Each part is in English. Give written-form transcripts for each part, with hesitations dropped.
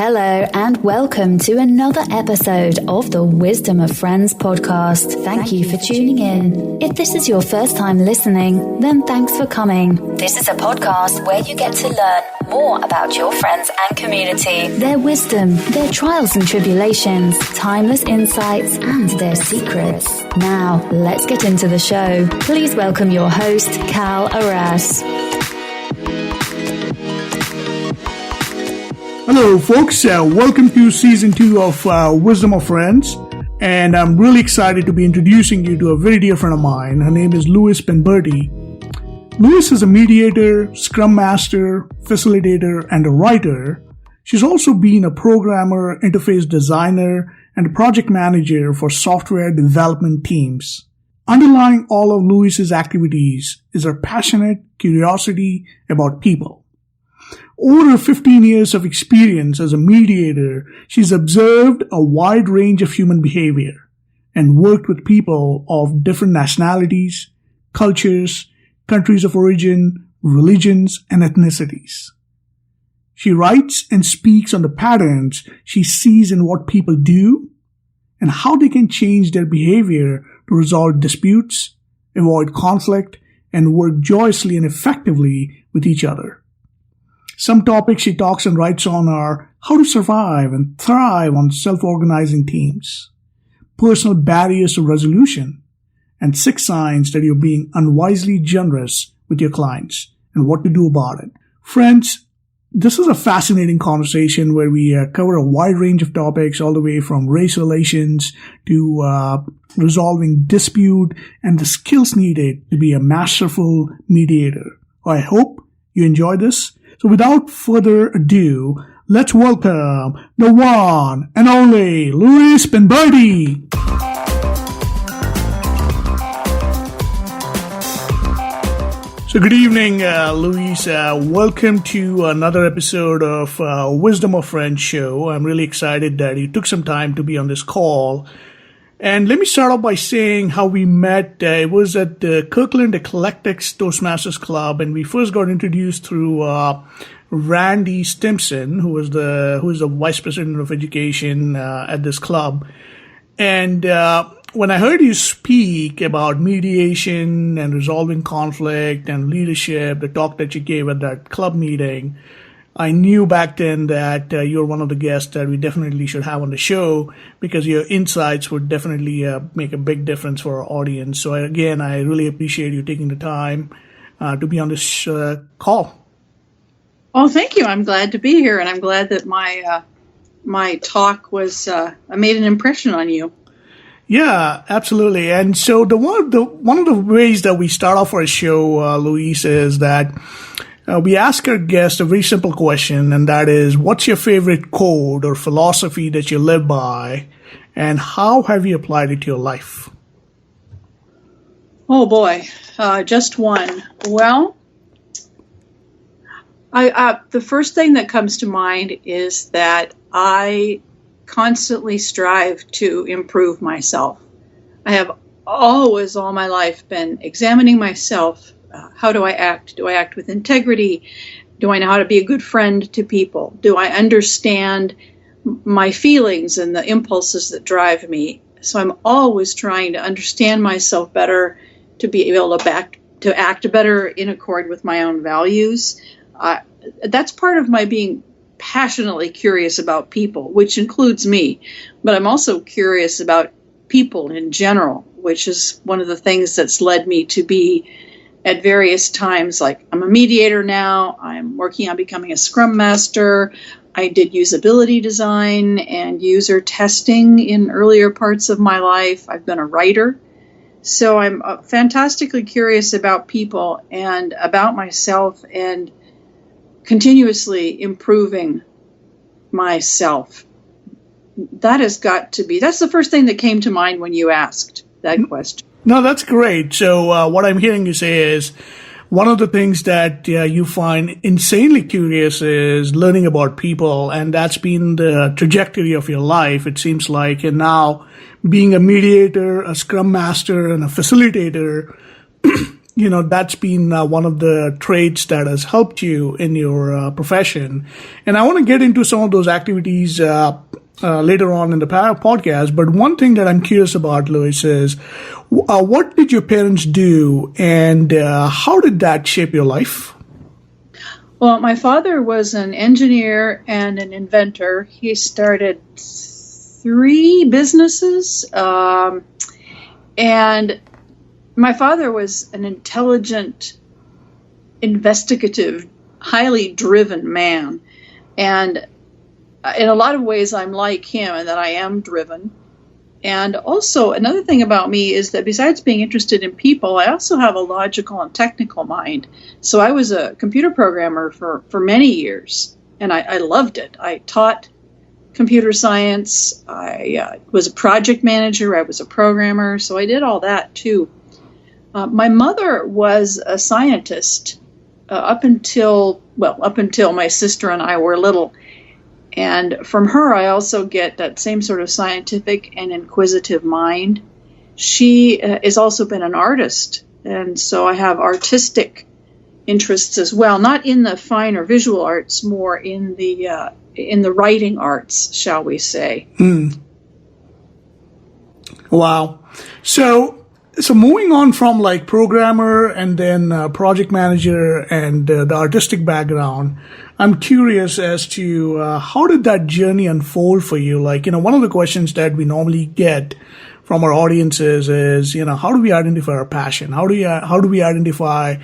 Hello and welcome to another episode of the Wisdom of Friends podcast. Thank you for tuning in. If this is your first time listening, then thanks for coming. This is a podcast where you get to learn more about your friends and community, their wisdom, their trials and tribulations, timeless insights, and their secrets. Now, let's get into the show. Please welcome your host, Cal Arras. Hello, folks. Welcome to Season 2 of Wisdom of Friends. And I'm really excited to be introducing you to a very dear friend of mine. Her name is Louise Penberthy. Louise is a mediator, Scrum Master, facilitator, and a writer. She's also been a programmer, interface designer, and a project manager for software development teams. Underlying all of Louise's activities is her passionate curiosity about people. Over her 15 years of experience as a mediator, she's observed a wide range of human behavior and worked with people of different nationalities, cultures, countries of origin, religions, and ethnicities. She writes and speaks on the patterns she sees in what people do and how they can change their behavior to resolve disputes, avoid conflict, and work joyously and effectively with each other. Some topics she talks and writes on are how to survive and thrive on self-organizing teams, personal barriers to resolution, and 6 signs that you're being unwisely generous with your clients and what to do about it. Friends, this is a fascinating conversation where we cover a wide range of topics all the way from race relations to resolving dispute and the skills needed to be a masterful mediator. I hope you enjoy this. So without further ado, let's welcome the one and only Louise Penberthy. So good evening, Louise. Welcome to another episode of Wisdom of Friends show. I'm really excited that you took some time to be on this call. And let me start off by saying how we met. It was at the Kirkland Eclectics Toastmasters Club, and we first got introduced through Randy Stimson, who is the vice president of education at this club. And when I heard you speak about mediation and resolving conflict and leadership, the talk that you gave at that club meeting, I knew back then that you're one of the guests that we definitely should have on the show because your insights would definitely make a big difference for our audience. So again, I really appreciate you taking the time to be on this call. Oh, thank you. I'm glad to be here, and I'm glad that my talk was made an impression on you. Yeah, absolutely. And so one of the ways that we start off our show, Louise, is that we ask our guests a very simple question, and that is, what's your favorite code or philosophy that you live by, and how have you applied it to your life? Oh, boy. Just one. Well, the first thing that comes to mind is that I constantly strive to improve myself. I have always, all my life, been examining myself. How do I act? Do I act with integrity? Do I know how to be a good friend to people? Do I understand my feelings and the impulses that drive me? So I'm always trying to understand myself better, to be able to act better in accord with my own values. That's part of my being passionately curious about people, which includes me. But I'm also curious about people in general, which is one of the things that's led me to be at various times, like I'm a mediator now, I'm working on becoming a Scrum Master, I did usability design and user testing in earlier parts of my life, I've been a writer. So I'm fantastically curious about people and about myself and continuously improving myself. That's the first thing that came to mind when you asked that question. No, that's great. So what I'm hearing you say is one of the things that you find insanely curious is learning about people, and that's been the trajectory of your life, it seems like. And now being a mediator, a Scrum Master, and a facilitator, that's been one of the traits that has helped you in your profession. And I want to get into some of those activities later on in the podcast. But one thing that I'm curious about, Louise, is what did your parents do, and how did that shape your life? Well, my father was an engineer and an inventor. He started 3 businesses, and my father was an intelligent, investigative, highly driven man. And in a lot of ways, I'm like him in that I am driven. And also, another thing about me is that besides being interested in people, I also have a logical and technical mind. So I was a computer programmer for many years, and I loved it. I taught computer science. I was a project manager. I was a programmer. So I did all that, too. My mother was a scientist up until my sister and I were little. And from her, I also get that same sort of scientific and inquisitive mind. She has also been an artist, and so I have artistic interests as well, not in the fine or visual arts, more in the writing arts, shall we say. Wow. So moving on from like programmer and then project manager and the artistic background, I'm curious as to how did that journey unfold for you? Like, one of the questions that we normally get from our audiences is, how do we identify our passion? How do we identify,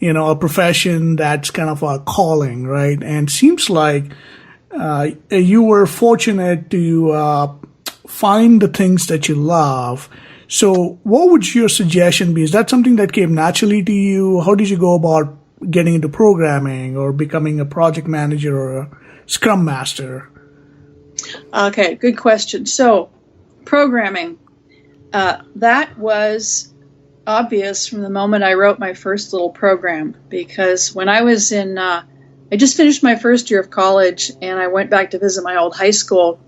a profession that's kind of a calling, right? And seems like you were fortunate to find the things that you love. So what would your suggestion be? Is that something that came naturally to you? How did you go about getting into programming or becoming a project manager or a Scrum Master? Okay, good question. So programming, that was obvious from the moment I wrote my first little program, because when I was I just finished my first year of college and I went back to visit my old high school.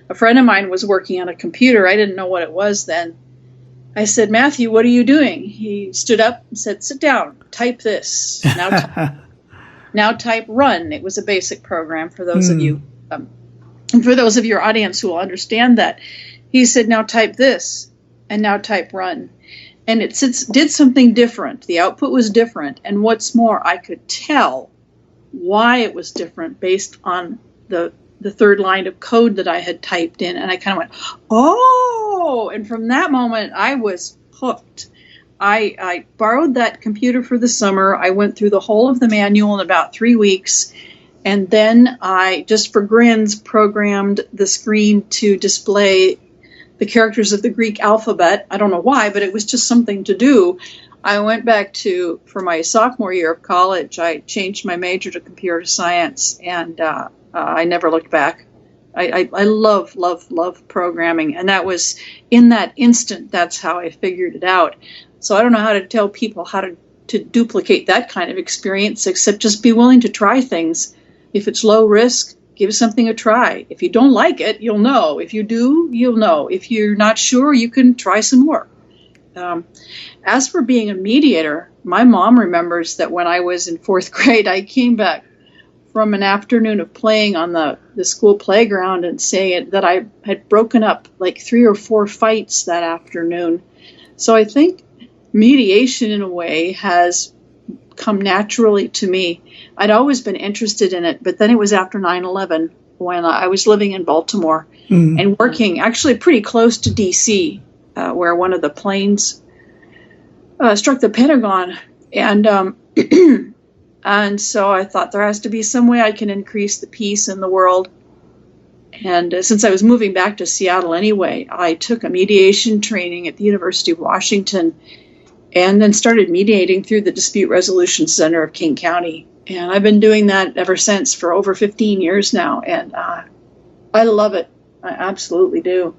A friend of mine was working on a computer. I didn't know what it was then. I said, "Matthew, what are you doing?" He stood up and said, "Sit down, type this. Now type run." It was a basic program for those of you, and for those of your audience who will understand that. He said, "Now type this, and now type run." And it did something different. The output was different. And what's more, I could tell why it was different based on the third line of code that I had typed in. And I kind of went, oh, and from that moment, I was hooked. I borrowed that computer for the summer. I went through the whole of the manual in about 3 weeks. And then I, just for grins, programmed the screen to display the characters of the Greek alphabet. I don't know why, but it was just something to do. I went back for my sophomore year of college, I changed my major to computer science, and I never looked back. I love programming, and that was in that instant. That's how I figured it out. So I don't know how to tell people how to duplicate that kind of experience, except just be willing to try things. If it's low risk, give something a try. If you don't like it, you'll know. If you do, you'll know. If you're not sure, you can try some more. As for being a mediator, my mom remembers that when I was in 4th grade, I came back from an afternoon of playing on the school playground and saying that I had broken up like 3 or 4 fights that afternoon. So I think mediation in a way has come naturally to me. I'd always been interested in it, but then it was after 9/11 when I was living in Baltimore and working actually pretty close to D.C., where one of the planes struck the Pentagon. And and so I thought there has to be some way I can increase the peace in the world. And since I was moving back to Seattle anyway, I took a mediation training at the University of Washington and then started mediating through the Dispute Resolution Center of King County. And I've been doing that ever since for over 15 years now. And I love it. I absolutely do.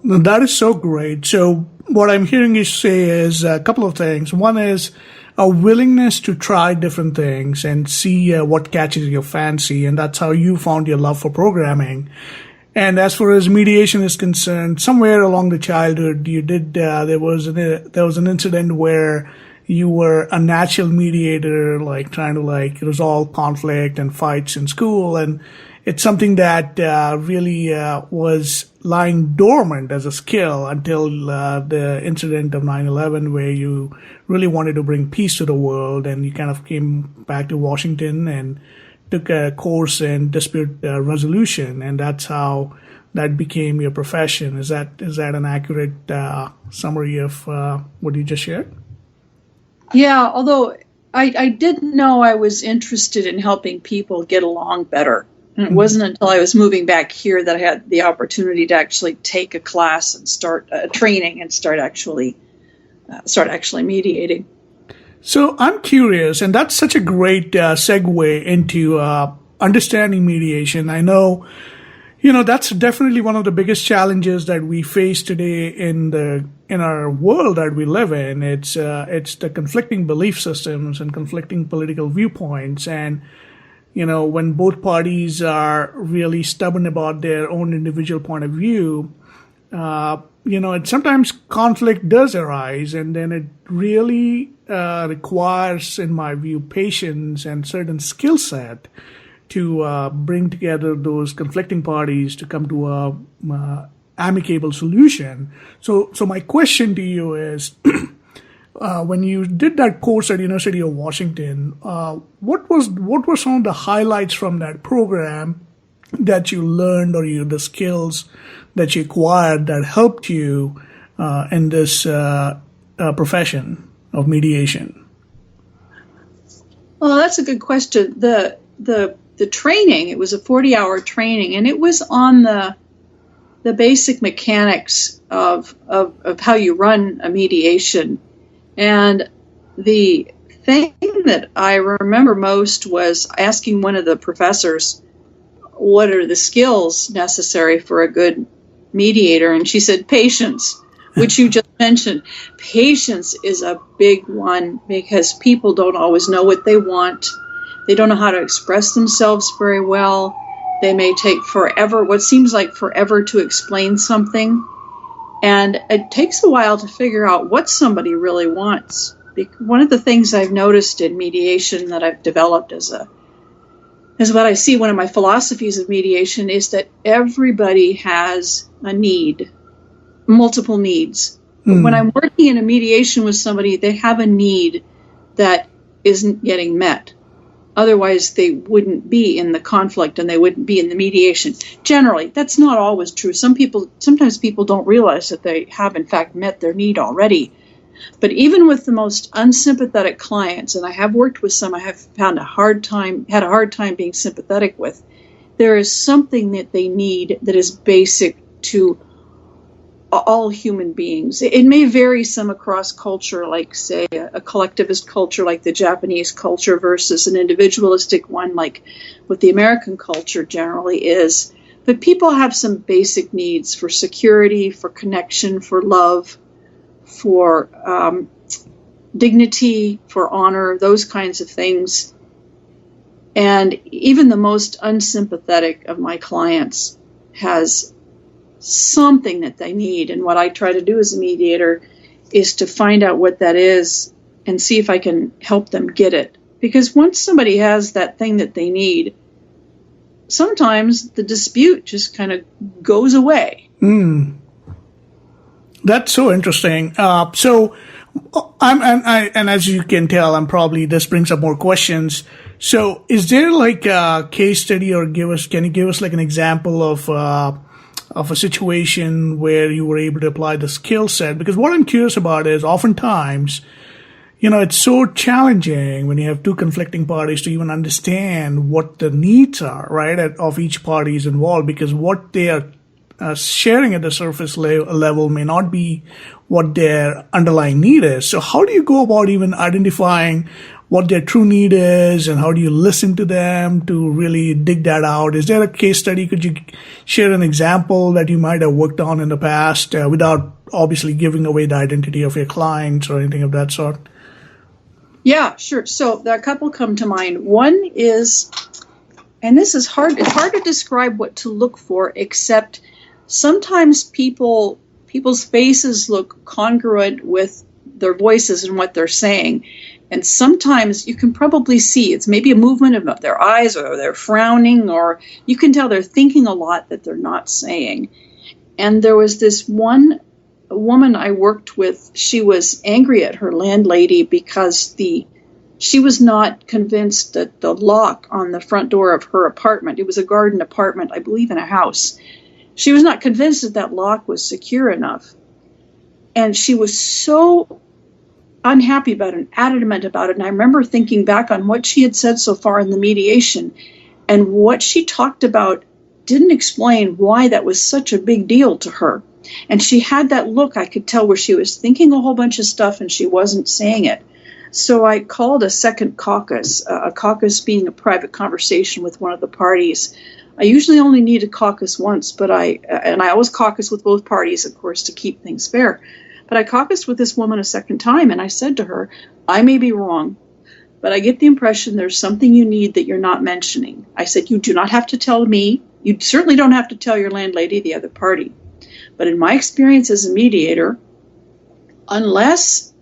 That is so great. So what I'm hearing you say is a couple of things. One is a willingness to try different things and see what catches your fancy. And that's how you found your love for programming. And as far as mediation is concerned, somewhere along the childhood, you did, there was an incident where you were a natural mediator, like trying to like resolve conflict and fights in school. And it's something that really was lying dormant as a skill until the incident of 9/11, where you really wanted to bring peace to the world, and you kind of came back to Washington and took a course in dispute resolution, and that's how that became your profession. Is that an accurate summary of what you just shared? Yeah, although I didn't know I was interested in helping people get along better. And it wasn't until I was moving back here that I had the opportunity to actually take a class and start training and start actually mediating. So I'm curious, and that's such a great segue into understanding mediation. I know, that's definitely one of the biggest challenges that we face today in our world that we live in. It's the conflicting belief systems and conflicting political viewpoints, and when both parties are really stubborn about their own individual point of view, sometimes conflict does arise, and then it really requires, in my view, patience and certain skill set to bring together those conflicting parties to come to a amicable solution. So my question to you is, when you did that course at University of Washington, what were some of the highlights from that program that you learned, or the skills that you acquired that helped you in this profession of mediation? Well, that's a good question. The training, it was a 40-hour training, and it was on the basic mechanics of how you run a mediation. And the thing that I remember most was asking one of the professors, what are the skills necessary for a good mediator? And she said, patience, which you just mentioned. Patience is a big one because people don't always know what they want. They don't know how to express themselves very well. They may take forever, what seems like forever, to explain something. And it takes a while to figure out what somebody really wants. One of the things I've noticed in mediation that I've developed as what I see, one of my philosophies of mediation, is that everybody has a need, multiple needs. But when I'm working in a mediation with somebody, they have a need that isn't getting met. Otherwise, they wouldn't be in the conflict and they wouldn't be in the mediation. Generally, that's not always true. Sometimes people don't realize that they have, in fact, met their need already. But even with the most unsympathetic clients, and I have worked with some I have had a hard time being sympathetic with, there is something that they need that is basic to all human beings. It may vary some across culture, like, say, a collectivist culture like the Japanese culture versus an individualistic one like what the American culture generally is. But people have some basic needs for security, for connection, for love, for dignity, for honor, those kinds of things. And even the most unsympathetic of my clients has something that they need. And what I try to do as a mediator is to find out what that is and see if I can help them get it. Because once somebody has that thing that they need, sometimes the dispute just kind of goes away. That's so interesting. So as you can tell, this brings up more questions. So is there like a case study, or can you give us like an example of a situation where you were able to apply the skill set? Because what I'm curious about is oftentimes, it's so challenging when you have two conflicting parties to even understand what the needs are, right, of each party is involved, because what they are sharing at the surface level may not be what their underlying need is. So how do you go about even identifying what their true need is, and how do you listen to them to really dig that out? Is there a case study? Could you share an example that you might have worked on in the past without obviously giving away the identity of your clients or anything of that sort? Yeah, sure. So a couple come to mind. One is, and this is hard, it's hard to describe what to look for, except sometimes people's faces look congruent with their voices and what they're saying. And sometimes you can probably see it's maybe a movement of their eyes, or they're frowning, or you can tell they're thinking a lot that they're not saying. And there was this one woman I worked with. She was angry at her landlady because she was not convinced that the lock on the front door of her apartment, it was a garden apartment, I believe in a house, she was not convinced that that lock was secure enough. And she was so unhappy about it and adamant about it. And I remember thinking back on what she had said so far in the mediation, and what she talked about didn't explain why that was such a big deal to her. And she had that look, I could tell, where she was thinking a whole bunch of stuff and she wasn't saying it. So I called a second caucus, a caucus being a private conversation with one of the parties. I usually only need a caucus once, but I always caucus with both parties, of course, to keep things fair. But I caucused with this woman a second time, and I said to her, I may be wrong, but I get the impression there's something you need that you're not mentioning. I said, you do not have to tell me. You certainly don't have to tell your landlady, the other party. But in my experience as a mediator, unless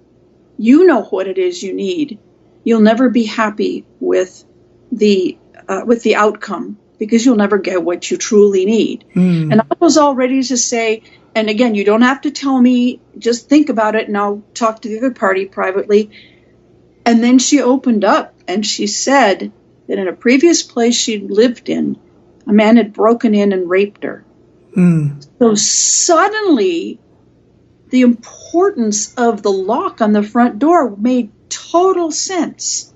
you know what it is you need, you'll never be happy with the outcome, because you'll never get what you truly need. And I was all ready to say, and again, you don't have to tell me, just think about it and I'll talk to the other party privately. And then she opened up and she said that in a previous place she'd lived in, a man had broken in and raped her. So suddenly the importance of the lock on the front door made total sense.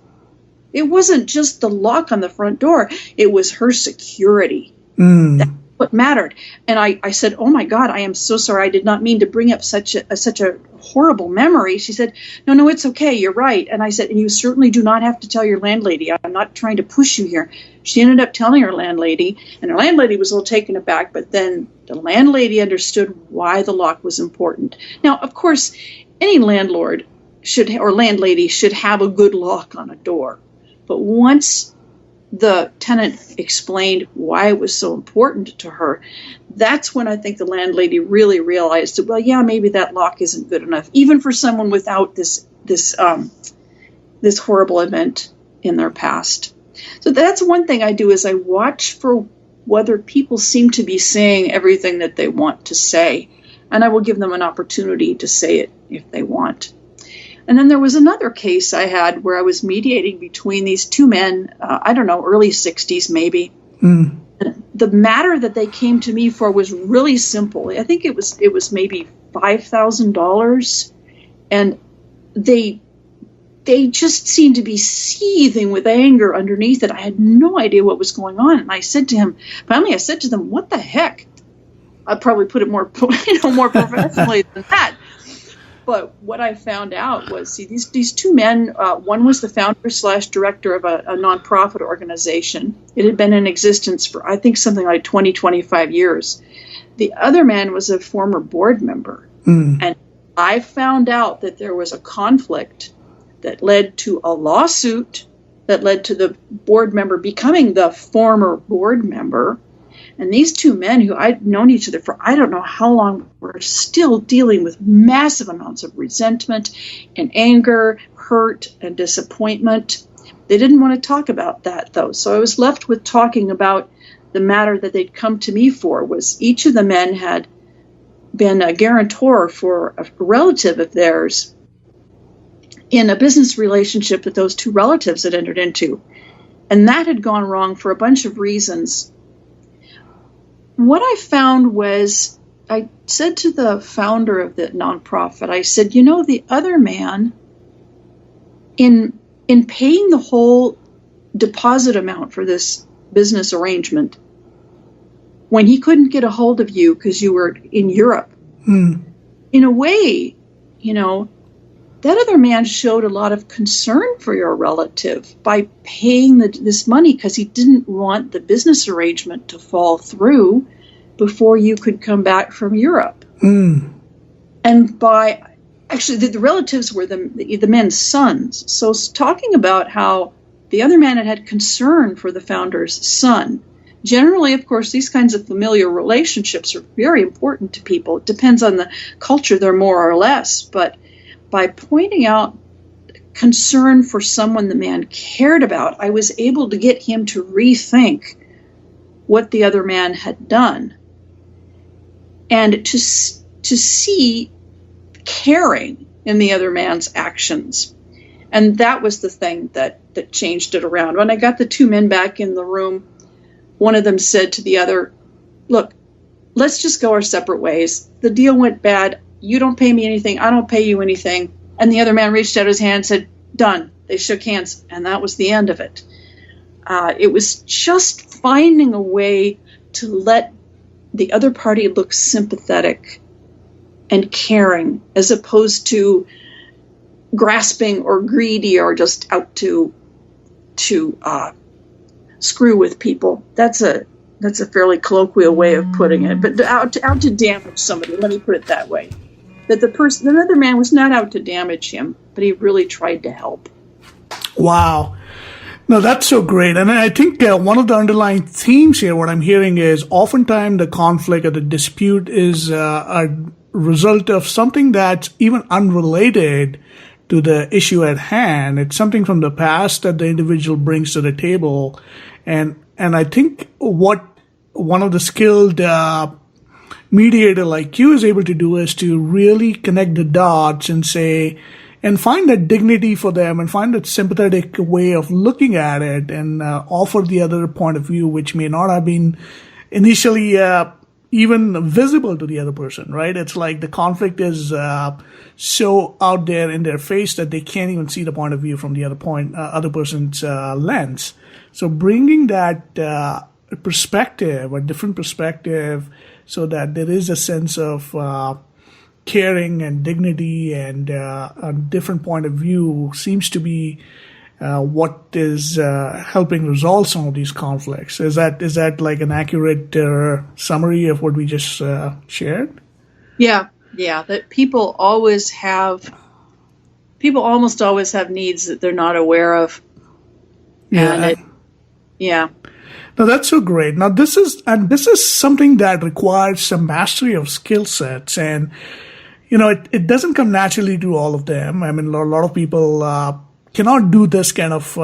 It wasn't just the lock on the front door. It was her security. That's what mattered. And I said, oh, my God, I am so sorry. I did not mean to bring up such a horrible memory. She said, no, it's okay. You're right. And I said, and you certainly do not have to tell your landlady. I'm not trying to push you here. She ended up telling her landlady, and her landlady was a little taken aback. But then the landlady understood why the lock was important. Now, of course, any landlord or landlady should have a good lock on a door. But once the tenant explained why it was so important to her, that's when I think the landlady really realized that, well, yeah, maybe that lock isn't good enough, even for someone without this horrible event in their past. So that's one thing I do, is I watch for whether people seem to be saying everything that they want to say, and I will give them an opportunity to say it if they want. And then there was another case I had where I was mediating between these two men, early 60s maybe. The matter that they came to me for was really simple. I think it was maybe $5,000, and they just seemed to be seething with anger underneath it. I had no idea what was going on, and I said to them, "What the heck?" I'd probably put it more professionally than that. But what I found out was, these two men, one was the founder / director of a nonprofit organization. It had been in existence for, I think, something like 20, 25 years. The other man was a former board member. And I found out that there was a conflict that led to a lawsuit that led to the board member becoming the former board member. And these two men, who I'd known each other for I don't know how long, were still dealing with massive amounts of resentment and anger, hurt and disappointment. They didn't want to talk about that, though. So I was left with talking about the matter that they'd come to me for. Was each of the men had been a guarantor for a relative of theirs in a business relationship that those two relatives had entered into. And that had gone wrong for a bunch of reasons. What I found was, I said to the founder of the nonprofit, I said, the other man, in paying the whole deposit amount for this business arrangement, when he couldn't get a hold of you because you were in Europe, in a way, that other man showed a lot of concern for your relative by paying this money, because he didn't want the business arrangement to fall through before you could come back from Europe. And the relatives were the men's sons. So talking about how the other man had concern for the founder's son. Generally, of course, these kinds of familial relationships are very important to people. It depends on the culture, they're more or less. But by pointing out concern for someone the man cared about, I was able to get him to rethink what the other man had done and to see caring in the other man's actions. And that was the thing that changed it around. When I got the two men back in the room, one of them said to the other, look, let's just go our separate ways. The deal went bad. You don't pay me anything. I don't pay you anything. And the other man reached out his hand and said, done. They shook hands, and that was the end of it. It was just finding a way to let the other party look sympathetic and caring, as opposed to grasping or greedy or just out to screw with people. That's a fairly colloquial way of putting it, but out to damage somebody. Let me put it that way. That the other man was not out to damage him, but he really tried to help. Wow. No, that's so great. And I think one of the underlying themes here, what I'm hearing is oftentimes the conflict or the dispute is a result of something that's even unrelated to the issue at hand. It's something from the past that the individual brings to the table. And I think what one of the skilled mediator like you is able to do is to really connect the dots and say, and find that dignity for them and find that sympathetic way of looking at it and offer the other point of view, which may not have been initially even visible to the other person, right? It's like the conflict is so out there in their face that they can't even see the point of view from the other person's lens. So bringing that perspective, a different perspective, so that there is a sense of caring and dignity and a different point of view seems to be what is helping resolve some of these conflicts. Is that like an accurate summary of what we just shared? Yeah. That people almost always have needs that they're not aware of. Yeah. Now that's so great. Now this is something that requires some mastery of skill sets, and it doesn't come naturally to all of them. I mean, a lot of people cannot do this kind of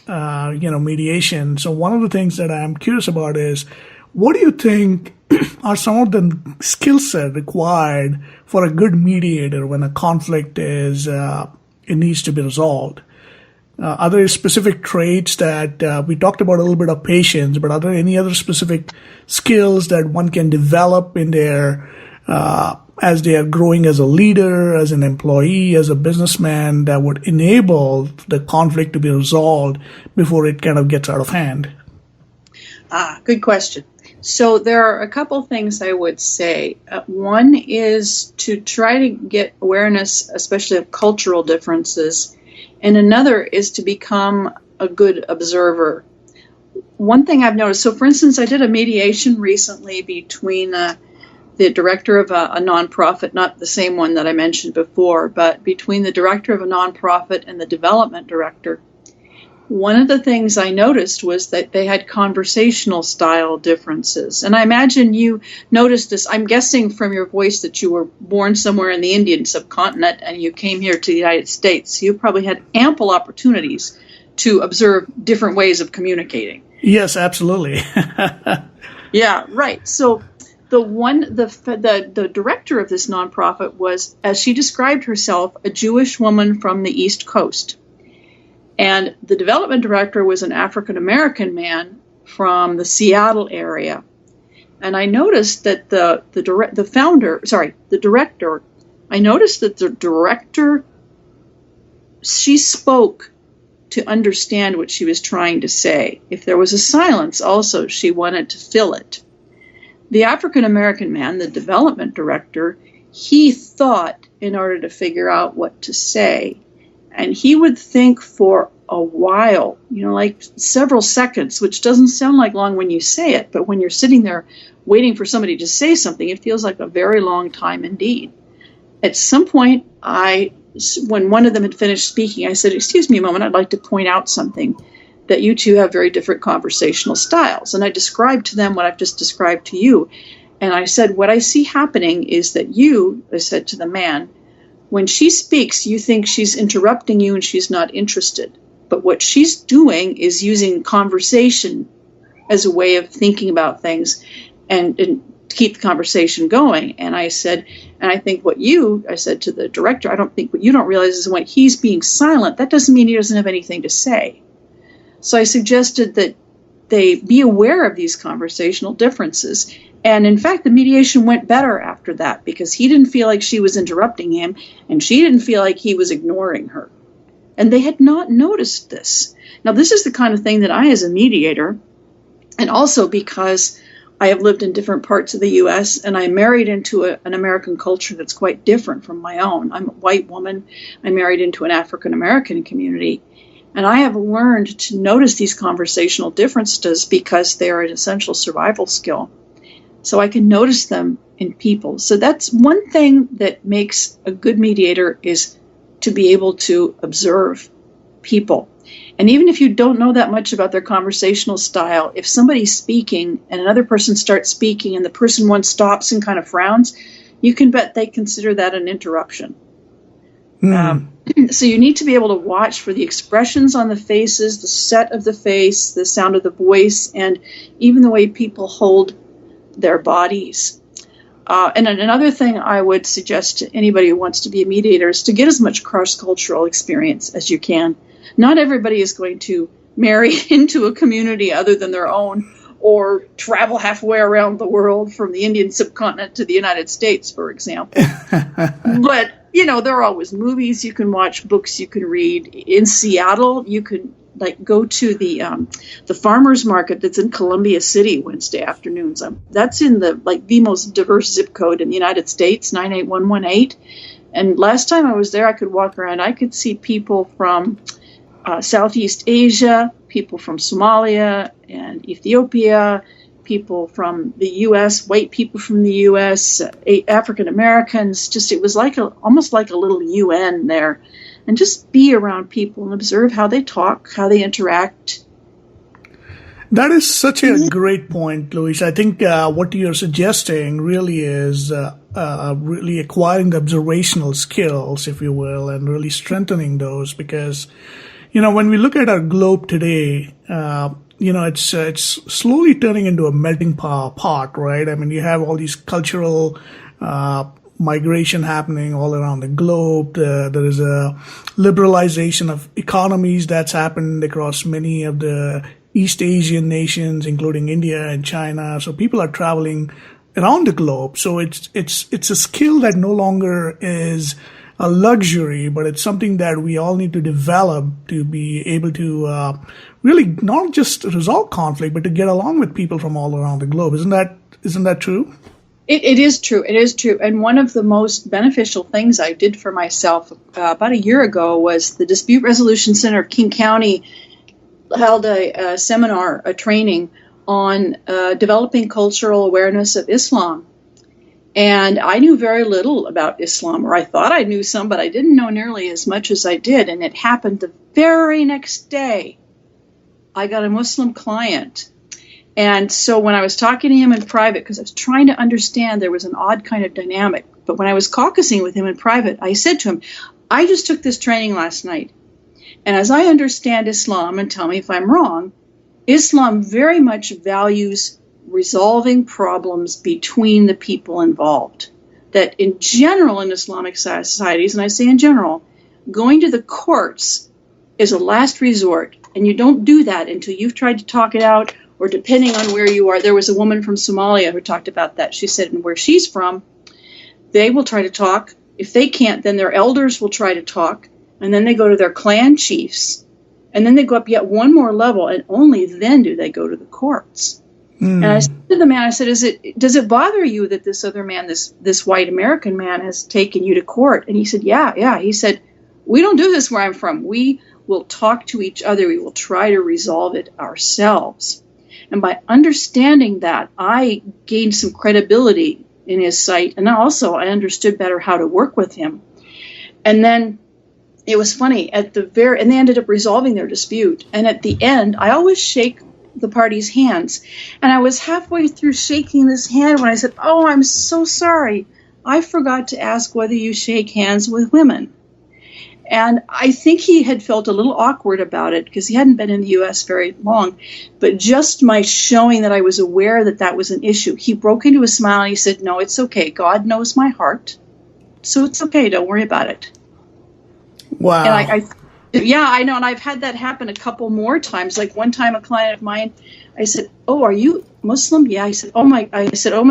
mediation. So one of the things that I'm curious about is, what do you think are some of the skill set required for a good mediator when a conflict it needs to be resolved? Are there specific traits that we talked about a little bit of patience, but are there any other specific skills that one can develop in their as they are growing as a leader, as an employee, as a businessman, that would enable the conflict to be resolved before it kind of gets out of hand? Good question. So there are a couple things I would say. One is to try to get awareness, especially of cultural differences, and another is to become a good observer. One thing I've noticed, so for instance, I did a mediation recently between the director of a nonprofit, not the same one that I mentioned before, but between the director of a nonprofit and the development director. One of the things I noticed was that they had conversational style differences. And I imagine you noticed this. I'm guessing from your voice that you were born somewhere in the Indian subcontinent and you came here to the United States. So you probably had ample opportunities to observe different ways of communicating. Yes, absolutely. Yeah, right. So the director of this nonprofit was, as she described herself, a Jewish woman from the East Coast. And the development director was an African-American man from the Seattle area. And I noticed that the director, she spoke to understand what she was trying to say. If there was a silence also, she wanted to fill it. The African-American man, the development director, he thought in order to figure out what to say. And he would think for a while, like several seconds, which doesn't sound like long when you say it, but when you're sitting there waiting for somebody to say something, it feels like a very long time indeed. At some point, when one of them had finished speaking, I said, "Excuse me a moment, I'd like to point out something, that you two have very different conversational styles." And I described to them what I've just described to you. And I said, "What I see happening is that you," I said to the man, when she speaks, you think she's interrupting you and she's not interested. But what she's doing is using conversation as a way of thinking about things and to keep the conversation going. And I said, and I think I said to the director, I don't think what you don't realize is when he's being silent, that doesn't mean he doesn't have anything to say. So I suggested that they be aware of these conversational differences. And in fact, the mediation went better after that because he didn't feel like she was interrupting him and she didn't feel like he was ignoring her. And they had not noticed this. Now, this is the kind of thing that I, as a mediator, and also because I have lived in different parts of the U.S. and I married into an American culture that's quite different from my own. I'm a white woman. I married into an African-American community. And I have learned to notice these conversational differences because they're an essential survival skill. So I can notice them in people. So that's one thing that makes a good mediator is to be able to observe people. And even if you don't know that much about their conversational style, if somebody's speaking and another person starts speaking and the person one stops and kind of frowns, you can bet they consider that an interruption. So you need to be able to watch for the expressions on the faces, the set of the face, the sound of the voice, and even the way people hold their bodies. And another thing I would suggest to anybody who wants to be a mediator is to get as much cross-cultural experience as you can. Not everybody is going to marry into a community other than their own or travel halfway around the world from the Indian subcontinent to the United States, for example. But, there are always movies you can watch, books you can read. In Seattle, you can go to the farmers market that's in Columbia City Wednesday afternoons. That's in the most diverse zip code in the United States, 98118. And last time I was there, I could walk around. I could see people from Southeast Asia, people from Somalia and Ethiopia, people from the U.S., white people from the U.S., African Americans. Just it was almost like a little UN there. And just be around people and observe how they talk, how they interact. That is such a great point, Louise. I think what you're suggesting really is really acquiring the observational skills, if you will, and really strengthening those because, when we look at our globe today, it's slowly turning into a melting pot, right? I mean, you have all these cultural migration happening all around the globe. There is a liberalization of economies that's happened across many of the East Asian nations, including India and China. So people are traveling around the globe. So it's a skill that no longer is a luxury, but it's something that we all need to develop to be able to really not just resolve conflict, but to get along with people from all around the globe. Isn't that true? It is true. It is true. And one of the most beneficial things I did for myself about a year ago was the Dispute Resolution Center of King County held a seminar, a training on developing cultural awareness of Islam. And I knew very little about Islam, or I thought I knew some, but I didn't know nearly as much as I did. And it happened the very next day. I got a Muslim client. And so when I was talking to him in private, because I was trying to understand, there was an odd kind of dynamic. But when I was caucusing with him in private, I said to him, I just took this training last night. And as I understand Islam, and tell me if I'm wrong, Islam very much values resolving problems between the people involved. That in general in Islamic societies, and I say in general, going to the courts is a last resort. And you don't do that until you've tried to talk it out, or depending on where you are. There was a woman from Somalia who talked about that. She said, and where she's from, they will try to talk. If they can't, then their elders will try to talk. And then they go to their clan chiefs. And then they go up yet one more level, and only then do they go to the courts. And I said to the man, I said, does it bother you that this other man, this white American man, has taken you to court? And he said, yeah. He said, we don't do this where I'm from. We will talk to each other. We will try to resolve it ourselves. And by understanding that, I gained some credibility in his sight. And also I understood better how to work with him. And then it was funny, and they ended up resolving their dispute. And at the end, I always shake the party's hands. And I was halfway through shaking this hand when I said, oh, I'm so sorry. I forgot to ask whether you shake hands with women. And I think he had felt a little awkward about it because he hadn't been in the U.S. very long. But just my showing that I was aware that that was an issue, he broke into a smile and he said, no, it's okay. God knows my heart. So it's okay. Don't worry about it. Wow. And I know. And I've had that happen a couple more times. Like one time a client of mine, I said, oh, are you Muslim? Yeah. I said, oh my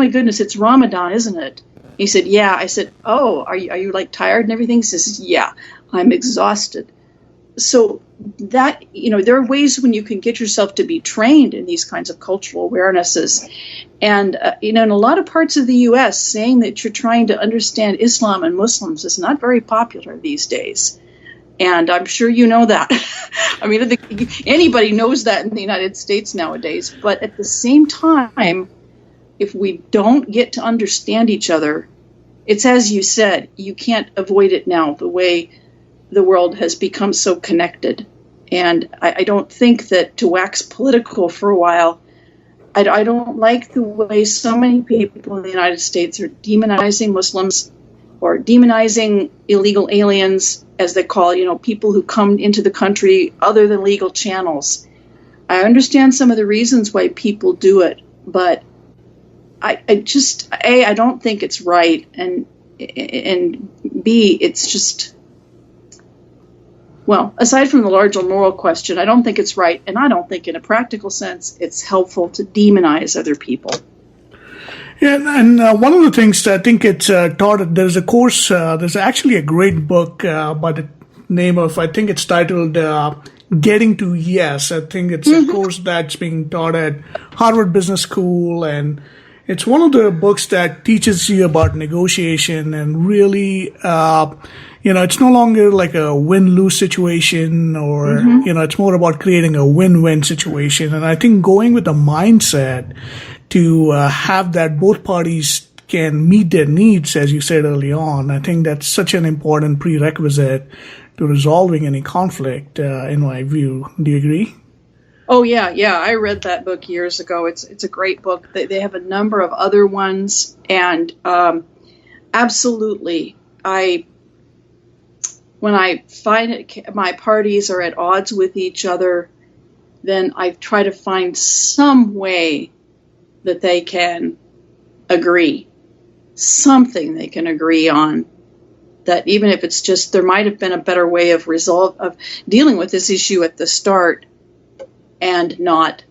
goodness, it's Ramadan, isn't it? He said, yeah. I said, oh, are you like tired and everything? He says, yeah, I'm exhausted. So that, there are ways when you can get yourself to be trained in these kinds of cultural awarenesses. And, in a lot of parts of the U.S., saying that you're trying to understand Islam and Muslims is not very popular these days. And I'm sure you know that. I mean, anybody knows that in the United States nowadays. But at the same time, if we don't get to understand each other, it's as you said, you can't avoid it now, the way the world has become so connected. And I don't think that, to wax political for a while, I don't like the way so many people in the United States are demonizing Muslims or demonizing illegal aliens, as they call, people who come into the country other than legal channels. I understand some of the reasons why people do it, but I don't think it's right, and B, it's just, well, aside from the larger moral question, I don't think it's right, and I don't think in a practical sense it's helpful to demonize other people. Yeah, and one of the things that I think it's taught, there's a course, there's actually a great book by the name of, I think it's titled Getting to Yes. I think it's a course that's being taught at Harvard Business School, and it's one of the books that teaches you about negotiation and really, it's no longer like a win-lose situation or, it's more about creating a win-win situation. And I think going with the mindset to have that both parties can meet their needs, as you said early on, I think that's such an important prerequisite to resolving any conflict, in my view. Do you agree? Oh, yeah. I read that book years ago. It's a great book. They have a number of other ones. And absolutely, when I find my parties are at odds with each other, then I try to find some way that they can agree, something they can agree on. That even if it's just, there might have been a better way of dealing with this issue at the start and not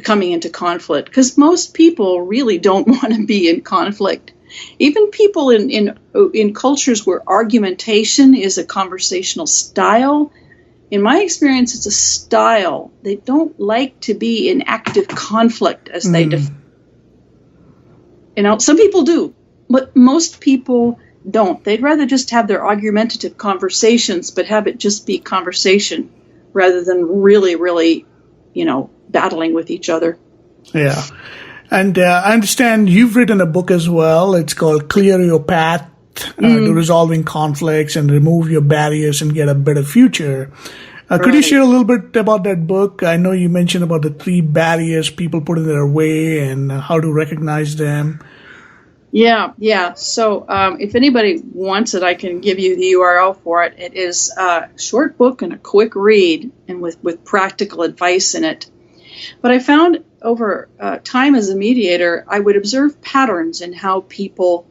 coming into conflict. Because most people really don't want to be in conflict. Even people in cultures where argumentation is a conversational style, in my experience, it's a style. They don't like to be in active conflict as they define. Some people do, but most people don't. They'd rather just have their argumentative conversations, but have it just be conversation rather than really, really, battling with each other. Yeah. And I understand you've written a book as well. It's called Clear Your Path to Resolving Conflicts and Remove Your Barriers and Get a Better Future. Could you share a little bit about that book? I know you mentioned about the 3 barriers people put in their way and how to recognize them. Yeah. So if anybody wants it, I can give you the URL for it. It is a short book and a quick read, and with practical advice in it. But I found over time as a mediator, I would observe patterns in how people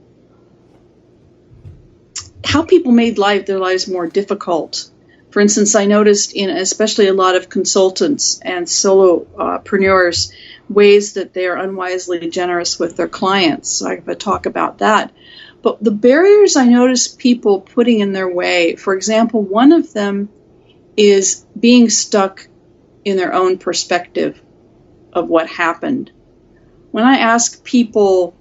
made their lives more difficult. For instance, I noticed in especially a lot of consultants and solopreneurs ways that they are unwisely generous with their clients. So I have a talk about that. But the barriers I notice people putting in their way, for example, one of them is being stuck in their own perspective of what happened. When I ask people,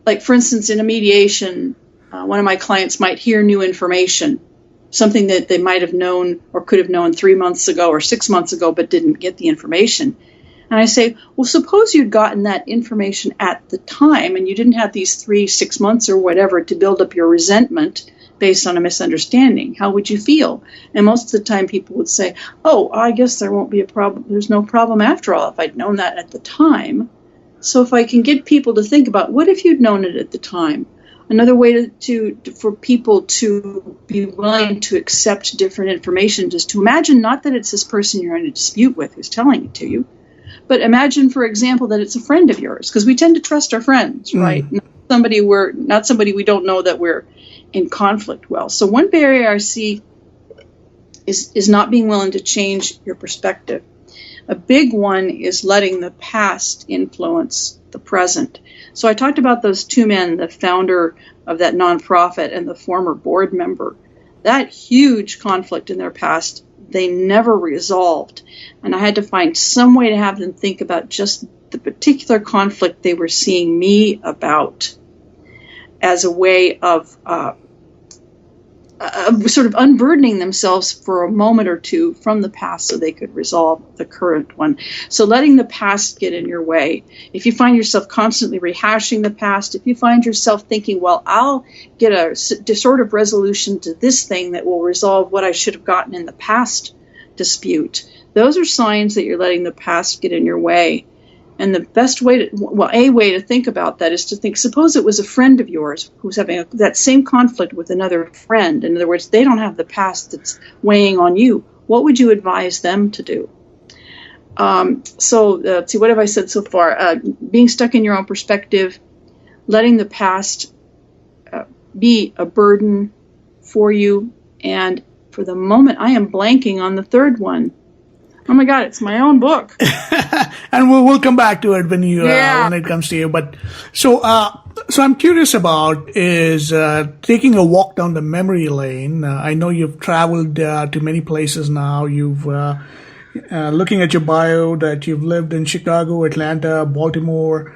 like for instance, in a mediation, one of my clients might hear new information, something that they might have known or could have known 3 months ago or 6 months ago, but didn't get the information. And I say, well, suppose you'd gotten that information at the time and you didn't have these 3-6 months or whatever to build up your resentment based on a misunderstanding. How would you feel? And most of the time people would say, oh, I guess there won't be a problem. There's no problem after all if I'd known that at the time. So if I can get people to think about, what if you'd known it at the time? Another way for people to be willing to accept different information is to imagine not that it's this person you're in a dispute with who's telling it to you, but imagine, for example, that it's a friend of yours, because we tend to trust our friends, right? Not somebody we don't know that we're in conflict with. So one barrier I see is not being willing to change your perspective. A big one is letting the past influence the present. So I talked about those two men, the founder of that nonprofit and the former board member. That huge conflict in their past, they never resolved. And I had to find some way to have them think about just the particular conflict they were seeing me about as a way of sort of unburdening themselves for a moment or two from the past so they could resolve the current one. So letting the past get in your way. If you find yourself constantly rehashing the past, if you find yourself thinking, well, I'll get a sort of resolution to this thing that will resolve what I should have gotten in the past dispute, those are signs that you're letting the past get in your way. And the best way a way to think about that is to think, suppose it was a friend of yours who's having that same conflict with another friend. In other words, they don't have the past that's weighing on you. What would you advise them to do? Let's see, what have I said so far? Being stuck in your own perspective, letting the past be a burden for you. And for the moment, I am blanking on the third one. Oh my God, it's my own book. And we'll come back to it when it comes to you. But so I'm curious about is taking a walk down the memory lane. I know you've traveled to many places now. You've looking at your bio that you've lived in Chicago, Atlanta, Baltimore.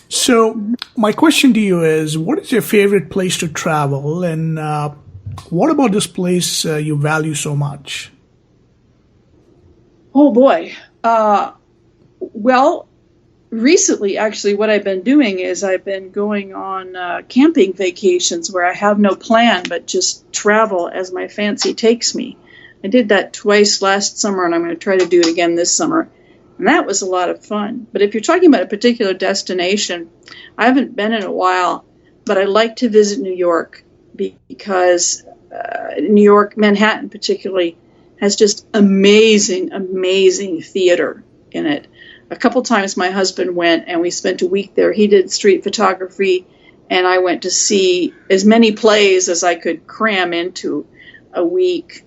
So my question to you is, what is your favorite place to travel, and what about this place you value so much? Oh boy. Well, recently, actually, what I've been doing is I've been going on camping vacations where I have no plan but just travel as my fancy takes me. I did that twice last summer, and I'm going to try to do it again this summer. And that was a lot of fun. But if you're talking about a particular destination, I haven't been in a while, but I like to visit New York because New York, Manhattan particularly, has just amazing, amazing theater in it. A couple times my husband went and we spent a week there. He did street photography, and I went to see as many plays as I could cram into a week.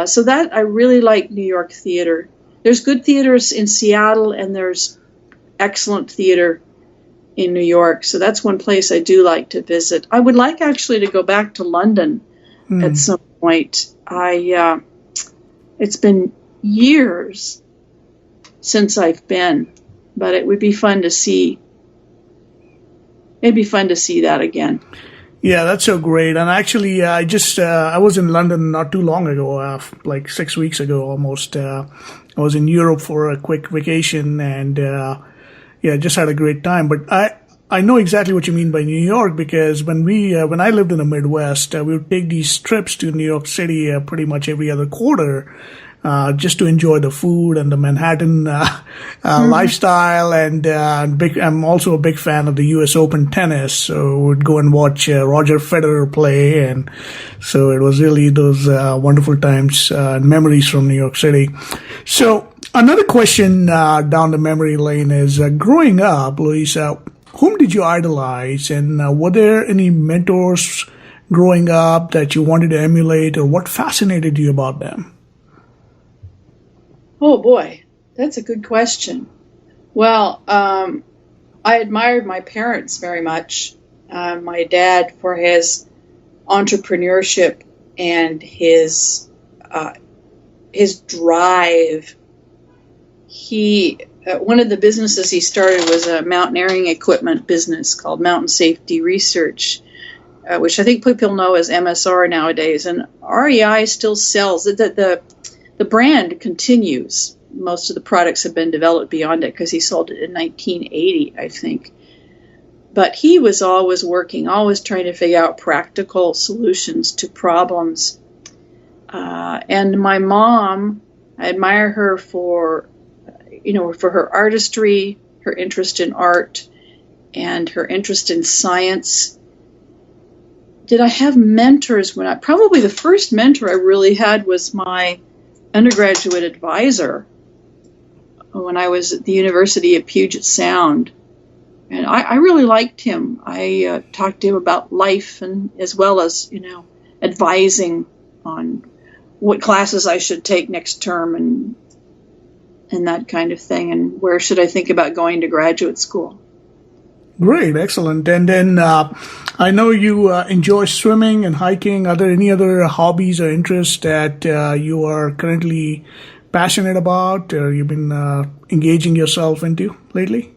So that I really like New York theater. There's good theaters in Seattle, and there's excellent theater in New York. So that's one place I do like to visit. I would like actually to go back to London at some point. It's been years since I've been, but it would be fun to see. It'd be fun to see that again. Yeah, that's so great. And actually, I was in London not too long ago, like 6 weeks ago almost. I was in Europe for a quick vacation, and just had a great time. But I know exactly what you mean by New York, because when I lived in the Midwest, we would take these trips to New York City pretty much every other quarter, just to enjoy the food and the Manhattan lifestyle. And I'm also a big fan of the U.S. Open tennis, so we'd go and watch Roger Federer play, and so it was really those wonderful times and memories from New York City. So another question down the memory lane is, growing up, Louise, whom did you idolize, and were there any mentors growing up that you wanted to emulate, or what fascinated you about them? Oh boy, that's a good question. Well, I admired my parents very much. My dad for his entrepreneurship and his drive. One of the businesses he started was a mountaineering equipment business called Mountain Safety Research, which I think people know as MSR nowadays. And REI still sells. The brand continues. Most of the products have been developed beyond it because he sold it in 1980, I think. But he was always working, always trying to figure out practical solutions to problems. And my mom, I admire her for her artistry, her interest in art, and her interest in science. did I have mentors probably the first mentor I really had was my undergraduate advisor when I was at the University of Puget Sound. And I really liked him. I talked to him about life and as well as, advising on what classes I should take next term and that kind of thing. And where should I think about going to graduate school? Great, excellent. And then I know you enjoy swimming and hiking. Are there any other hobbies or interests that you are currently passionate about or you've been engaging yourself into lately?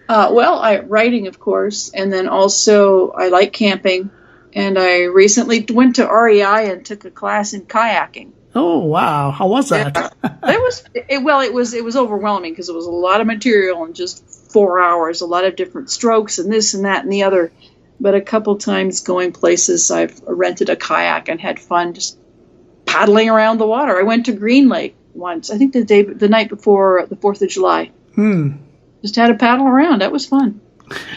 Writing, of course, and then also I like camping. And I recently went to REI and took a class in kayaking. Oh, wow. How was that? It was overwhelming because it was a lot of material in just 4 hours, a lot of different strokes and this and that and the other. But a couple times going places, I've rented a kayak and had fun just paddling around the water. I went to Green Lake once, I think the night before the 4th of July. Just had to paddle around. That was fun.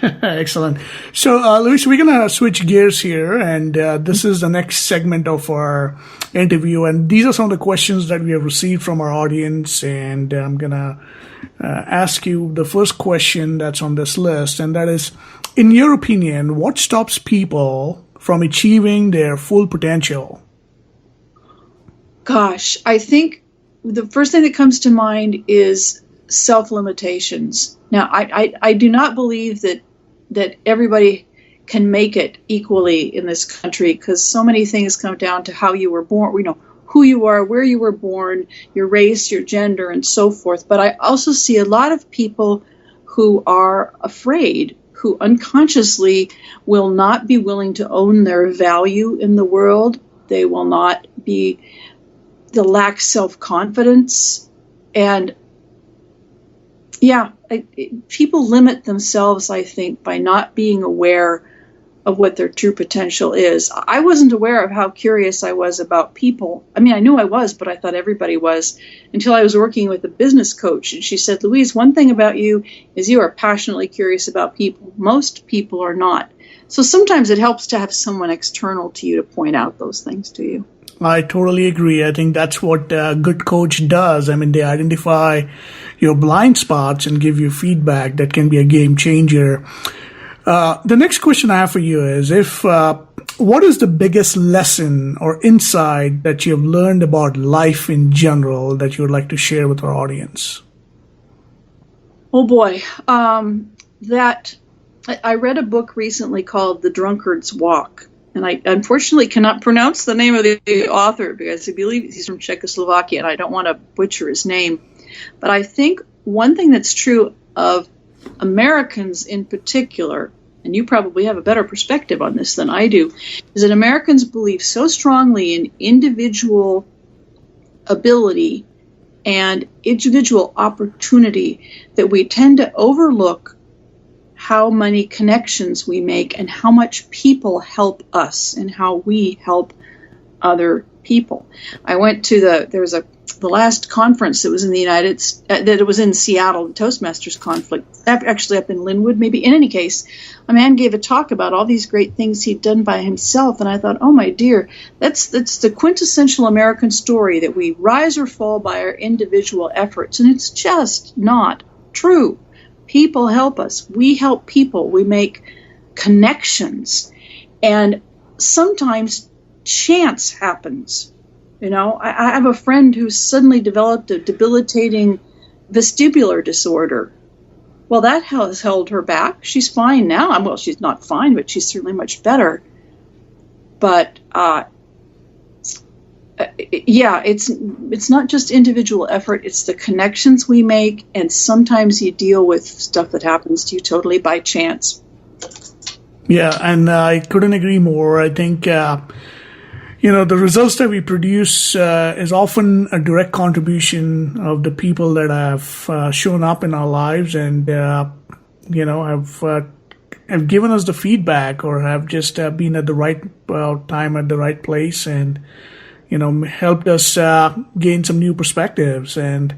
Excellent. So, Louise, we're going to switch gears here, and this is the next segment of our interview. And these are some of the questions that we have received from our audience, and I'm going to ask you the first question that's on this list, and that is, in your opinion, what stops people from achieving their full potential? Gosh, I think the first thing that comes to mind is self-limitations. Now, I do not believe that everybody can make it equally in this country because so many things come down to how you were born, who you are, where you were born, your race, your gender, and so forth. But I also see a lot of people who are afraid, who unconsciously will not be willing to own their value in the world. They will not be, they'll lack self-confidence. And people limit themselves, I think, by not being aware of what their true potential is. I wasn't aware of how curious I was about people. I mean, I knew I was, but I thought everybody was until I was working with a business coach. And she said, Louise, one thing about you is you are passionately curious about people. Most people are not. So sometimes it helps to have someone external to you to point out those things to you. I totally agree. I think that's what a good coach does. I mean, they identify your blind spots and give you feedback that can be a game changer. The next question I have for you is, what is the biggest lesson or insight that you have learned about life in general that you would like to share with our audience? Oh boy, I read a book recently called The Drunkard's Walk. And I unfortunately cannot pronounce the name of the author because I believe he's from Czechoslovakia, and I don't want to butcher his name. But I think one thing that's true of Americans in particular, and you probably have a better perspective on this than I do, is that Americans believe so strongly in individual ability and individual opportunity that we tend to overlook how many connections we make and how much people help us and how we help other people. I went to the last conference that was in the that it was in Seattle, the Toastmasters conference, actually up in Linwood, maybe. In any case, a man gave a talk about all these great things he'd done by himself, and I thought, oh my dear, that's the quintessential American story, that we rise or fall by our individual efforts, and it's just not true. People help us. We help people. We make connections. And sometimes chance happens. I have a friend who suddenly developed a debilitating vestibular disorder. Well, that has held her back. She's fine now. Well, she's not fine, but she's certainly much better. But it's not just individual effort, it's the connections we make, and sometimes you deal with stuff that happens to you totally by chance. Yeah, and I couldn't agree more. I think, the results that we produce is often a direct contribution of the people that have shown up in our lives and, have given us the feedback or have just been at the right time at the right place and helped us gain some new perspectives. And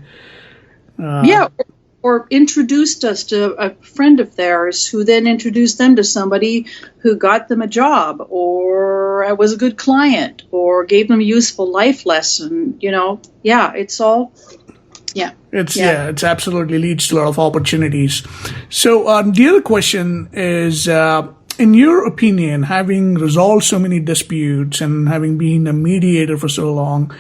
or introduced us to a friend of theirs who then introduced them to somebody who got them a job or was a good client or gave them a useful life lesson. It's all, It's absolutely leads to a lot of opportunities. So the other question is, in your opinion, having resolved so many disputes and having been a mediator for so long,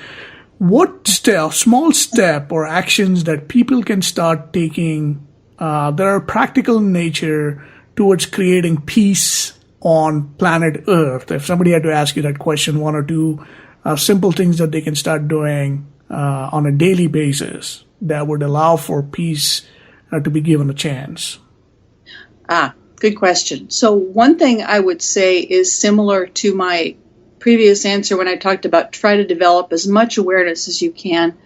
what small step or actions that people can start taking that are practical in nature towards creating peace on planet Earth? If somebody had to ask you that question, one or two simple things that they can start doing on a daily basis that would allow for peace to be given a chance. Good question. So one thing I would say is similar to my previous answer when I talked about try to develop as much awareness as you can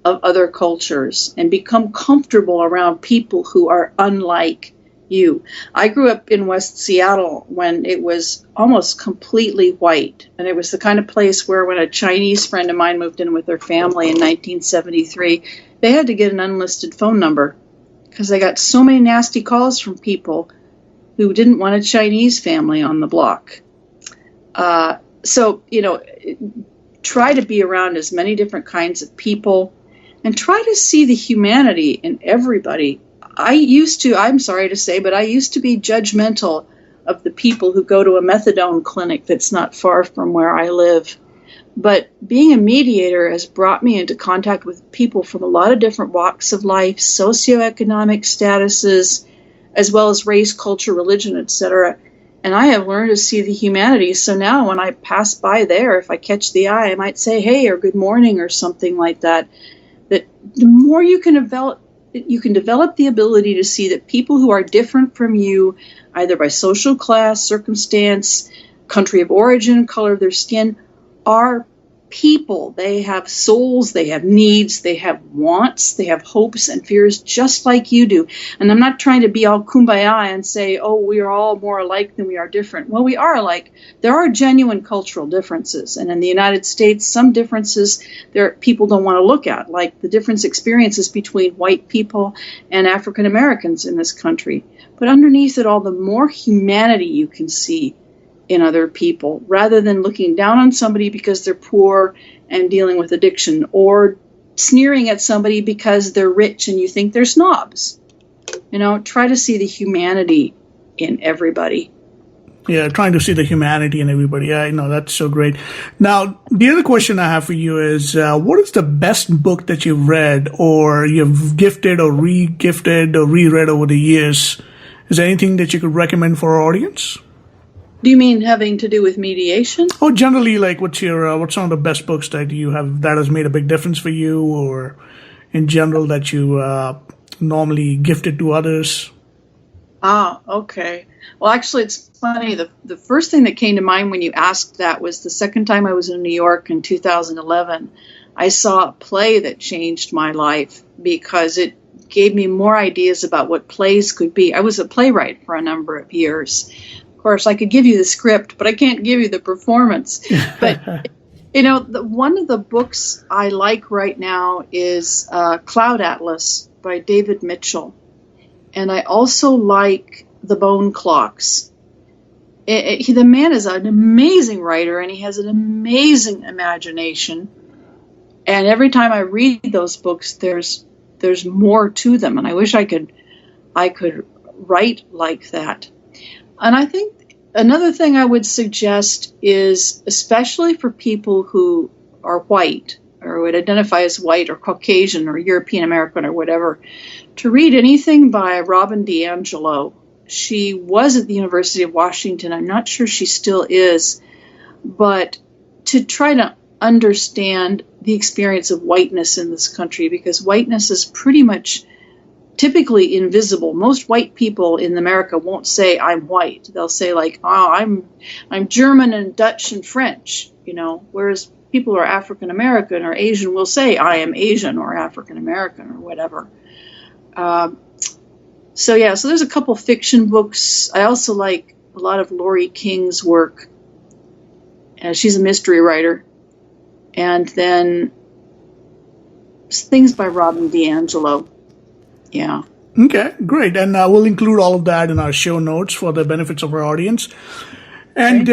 of other cultures and become comfortable around people who are unlike you. I grew up in West Seattle when it was almost completely white, and it was the kind of place where when a Chinese friend of mine moved in with their family in 1973, they had to get an unlisted phone number because they got so many nasty calls from people who didn't want a Chinese family on the block. So, try to be around as many different kinds of people and try to see the humanity in everybody. I'm sorry to say, but I used to be judgmental of the people who go to a methadone clinic that's not far from where I live. But being a mediator has brought me into contact with people from a lot of different walks of life, socioeconomic statuses, as well as race, culture, religion, etc. And I have learned to see the humanity. So now when I pass by there, if I catch the eye, I might say, hey, or good morning, or something like that. That the more you can develop the ability to see that people who are different from you, either by social class, circumstance, country of origin, color of their skin, are people. They have souls, they have needs, they have wants, they have hopes and fears just like you do. And I'm not trying to be all kumbaya and say, oh, we are all more alike than we are different. Well, we are alike. There are genuine cultural differences. And in the United States, some differences people don't want to look at, like the difference experiences between white people and African Americans in this country. But underneath it all, the more humanity you can see in other people, rather than looking down on somebody because they're poor and dealing with addiction, or sneering at somebody because they're rich and you think they're snobs. Try to see the humanity in everybody. Yeah, trying to see the humanity in everybody. Yeah, I know, that's so great. Now, the other question I have for you is, what is the best book that you've read or you've gifted or re-gifted or reread over the years? Is there anything that you could recommend for our audience? Do you mean having to do with mediation? Oh, generally, like what's some of the best books that you have that has made a big difference for you, or in general that you normally gifted to others? Okay. Well, actually, it's funny. The first thing that came to mind when you asked that was the second time I was in New York in 2011. I saw a play that changed my life because it gave me more ideas about what plays could be. I was a playwright for a number of years. Of course, I could give you the script, but I can't give you the performance. But, one of the books I like right now is Cloud Atlas by David Mitchell. And I also like The Bone Clocks. The man is an amazing writer, and he has an amazing imagination. And every time I read those books, there's more to them. And I wish I could write like that. And I think another thing I would suggest is, especially for people who are white or would identify as white or Caucasian or European American or whatever, to read anything by Robin DiAngelo. She was at the University of Washington. I'm not sure she still is. But to try to understand the experience of whiteness in this country, because whiteness is pretty much typically invisible. Most white people in America won't say I'm white. They'll say like, oh, I'm German and Dutch and French, whereas people who are African American or Asian will say I am Asian or African American or whatever. So there's a couple fiction books. I also like a lot of Laurie King's work. She's a mystery writer. And then things by Robin DiAngelo. Yeah. Okay, great. And we'll include all of that in our show notes for the benefits of our audience. And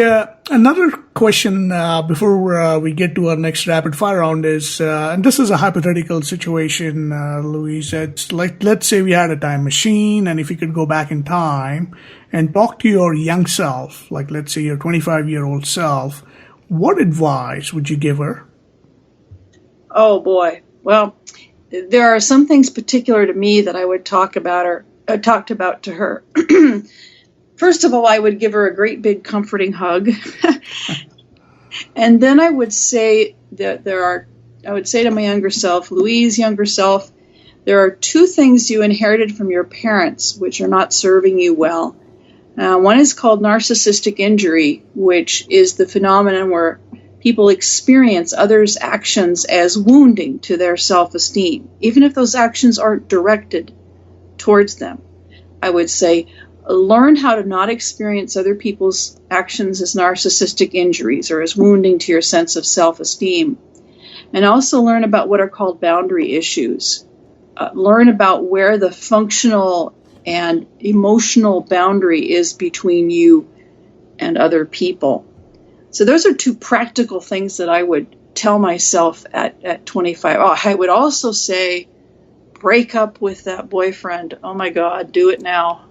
another question before we get to our next rapid fire round is, and this is a hypothetical situation, Louise. It's like, let's say we had a time machine, and if you could go back in time and talk to your young self, like let's say your 25-year-old self, what advice would you give her? Oh boy. Well, there are some things particular to me that I would talked about to her. First of all, I would give her a great big comforting hug. And then I would say that I would say to my younger self, Louise, younger self, there are two things you inherited from your parents which are not serving you well. One is called narcissistic injury, which is the phenomenon where people experience others' actions as wounding to their self-esteem, even if those actions aren't directed towards them. I would say, learn how to not experience other people's actions as narcissistic injuries or as wounding to your sense of self-esteem. And also learn about what are called boundary issues. Learn about where the functional and emotional boundary is between you and other people. So those are two practical things that I would tell myself at 25. Oh, I would also say, break up with that boyfriend. Oh my God, do it now.